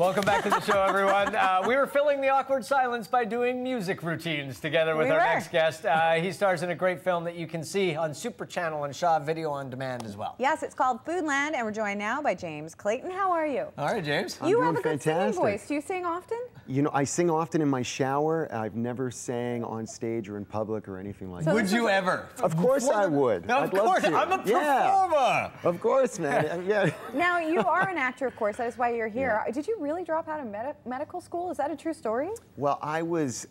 Welcome back to the show, everyone. We were filling the awkward silence by doing music routines together with our next guest. He stars in a great film that you can see on Super Channel and Shaw Video on Demand as well. Yes, it's called Foodland, and we're joined now by James Clayton. How are you? All right, James. You have a good singing voice. Do you sing often? You know, I sing often in my shower. I've never sang on stage or in public or anything like that. Would you ever? Of course I would. Of course, I'm a performer. Of course, man. Yeah. Now, you are an actor, of course. That is why you're here. Did you really drop out of medical school? Is that a true story? Well, I was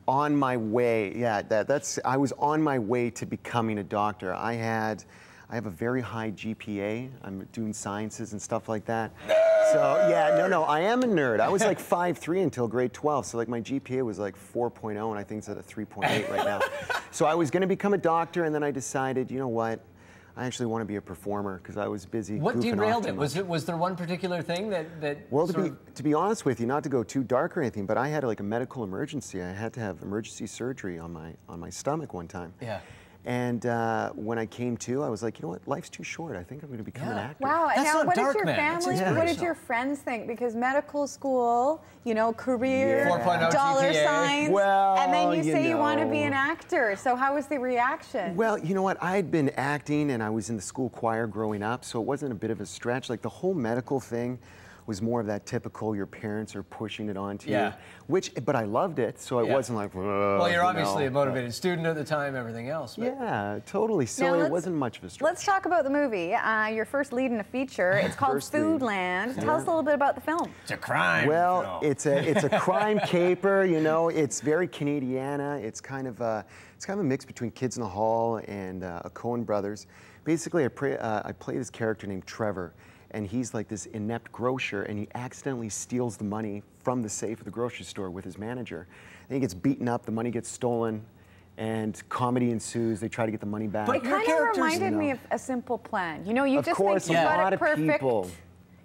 on my way. Yeah, I was on my way to becoming a doctor. I have a very high GPA. I'm doing sciences and stuff like that. So yeah, no, I am a nerd. I was like 5'3" until grade 12. So like my GPA was like 4.0, and I think it's at a 3.8 right now. So I was going to become a doctor, and then I decided, you know what? I actually want to be a performer because I was busy. What derailed it? Was there one particular thing that well, to be honest with you, not to go too dark or anything, but I had like a medical emergency. I had to have emergency surgery on my stomach one time. Yeah. And when I came to, I was like, you know what? Life's too short. I think I'm going to become an actor. Wow. And That's now, not what dark, did your family, what did your friends think? Because medical school, you know, career, 4.0 dollar GPA. signs, well, and then you say you want to know. be an actor. So how was the reaction? Well, you know what? I had been acting, and I was in the school choir growing up, so it wasn't a bit of a stretch. Like the whole medical thing was more of that typical, your parents are pushing it onto you, but I loved it, so it wasn't like, well, you're obviously a motivated student at the time, everything else. But. Yeah, totally. So it wasn't much of a stretch. Let's talk about the movie. Your first lead in a feature. It's called Foodland. Tell us a little bit about the film. It's a crime. Well, it's a crime caper. You know, it's very Canadiana. It's kind of a mix between Kids in the Hall and a Coen Brothers. Basically, I play this character named Trevor. And he's like this inept grocer, and he accidentally steals the money from the safe of the grocery store with his manager. And he gets beaten up, the money gets stolen, and comedy ensues. They try to get the money back. But it kind of reminded me of A Simple Plan. You know, you just think you got it perfect. People.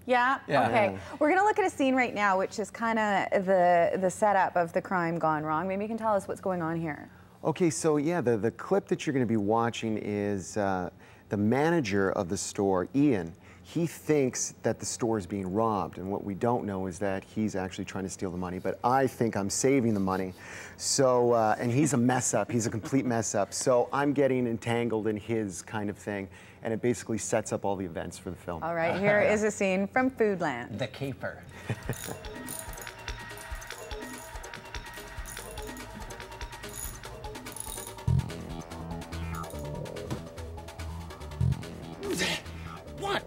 Yeah? Okay. We're going to look at a scene right now, which is kind of the setup of the crime gone wrong. Maybe you can tell us what's going on here. Okay, so yeah, the clip that you're going to be watching is the manager of the store, Ian. He thinks that the store is being robbed, and what we don't know is that he's actually trying to steal the money, but I think I'm saving the money. So, and he's a mess up. He's a complete mess up. So I'm getting entangled in his kind of thing, and it basically sets up all the events for the film. All right, here is a scene from Foodland. The caper.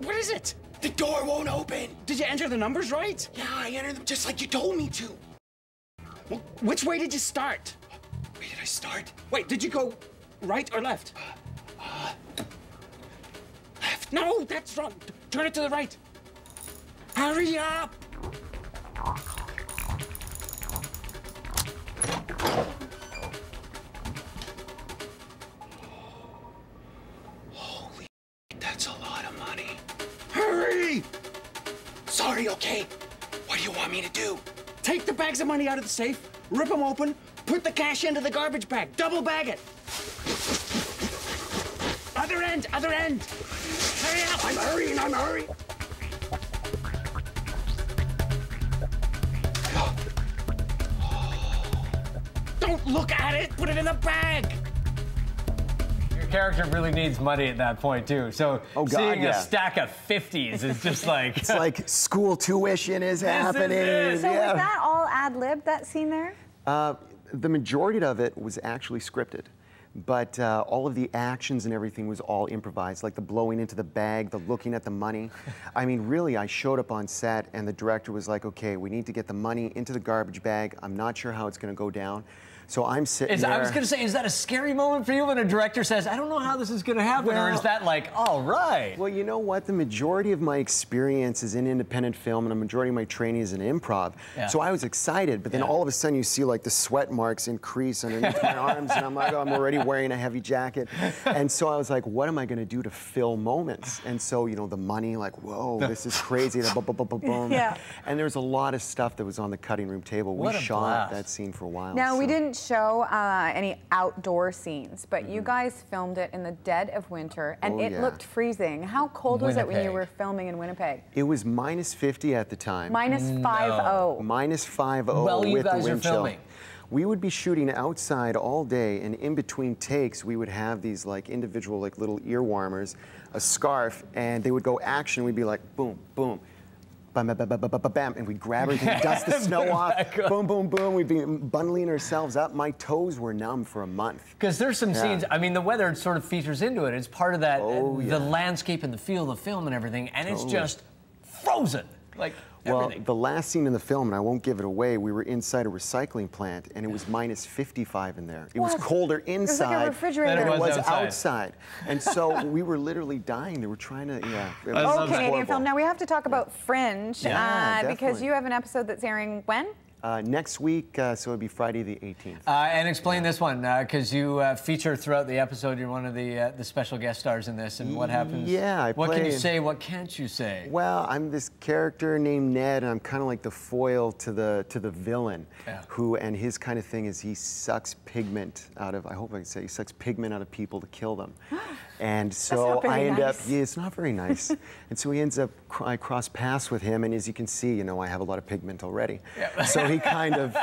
What is it? The door won't open. Did you enter the numbers right? Yeah, I entered them just like you told me to. Well, which way did you start? Wait, did I start? Wait, did you go right or left? Left. No, that's wrong. Turn it to the right. Hurry up! Holy, that's a lot of money. Hurry! Sorry, okay. What do you want me to do? Take the bags of money out of the safe, rip them open, put the cash into the garbage bag, double bag it. Other end, other end. Hurry up! I'm hurrying. Don't look at it, put it in the bag. Your character really needs money at that point, too. So seeing a stack of 50s is just like... It's like school tuition is happening. So was that all ad-lib, that scene there? The majority of it was actually scripted. But all of the actions and everything was all improvised, like the blowing into the bag, the looking at the money. I mean, really, I showed up on set, and the director was like, okay, we need to get the money into the garbage bag. I'm not sure how it's going to go down. So I'm sitting there. I was going to say, is that a scary moment for you when a director says, I don't know how this is going to happen, or is that like, all right? Well, you know what? The majority of my experience is in independent film, and the majority of my training is in improv. So I was excited, but then all of a sudden you see like the sweat marks increase underneath my arms, and I'm like, oh, I'm already wearing a heavy jacket. And so I was like, what am I going to do to fill moments? And so, you know, the money, like, whoa, this is crazy. The boom. And there's a lot of stuff that was on the cutting room table. We shot that scene for a while. Now, we didn't show any outdoor scenes, but you guys filmed it in the dead of winter, and it looked freezing. How cold was it when you were filming in Winnipeg? It was -50 at the time. -50. -50 Well, you with the guys are wind chill. filming. We would be shooting outside all day, and in between takes, we would have these like individual like little ear warmers, a scarf, and they would go action. We'd be like boom, boom, bam, bam, bam, bam, bam, bam, bam, and we'd grab everything, dust the snow off, boom, boom, boom. We'd be bundling ourselves up. My toes were numb for a month. Because there's some scenes, I mean, the weather sort of features into it. It's part of that, the landscape and the feel of the film and everything, and it's just frozen. Like, well, the last scene in the film, and I won't give it away, we were inside a recycling plant, and it was -55 in there. It was colder inside It was like a refrigerator. than it was outside. And so we were literally dying. They were trying to, it was Canadian horrible. film. Now we have to talk about Fringe, because definitely. you have an episode that's airing when? Next week, so it'd be Friday the 18th. And explain this one, because you feature throughout the episode. You're one of the special guest stars in this, and what happens? Yeah, what can you say? What can't you say? Well, I'm this character named Ned, and I'm kind of like the foil to the villain, and his kind of thing is he sucks pigment out of. I hope I can say he sucks pigment out of people to kill them. And so I end up, it's not very nice. And so he ends up, I cross paths with him, and as you can see, I have a lot of pigment already. So he kind of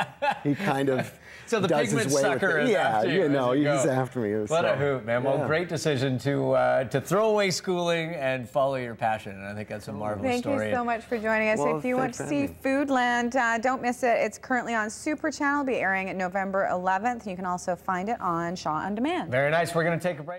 so the does pigment his way sucker with it. is after you. He's after me. What a hoot, man. Well, great decision to throw away schooling and follow your passion, and I think that's a marvelous story. Thank you so much for joining us. Well, if you want to see Foodland, don't miss it. It's currently on Super Channel, be airing at November 11th. You can also find it on Shaw On Demand. Very nice. We're going to take a break.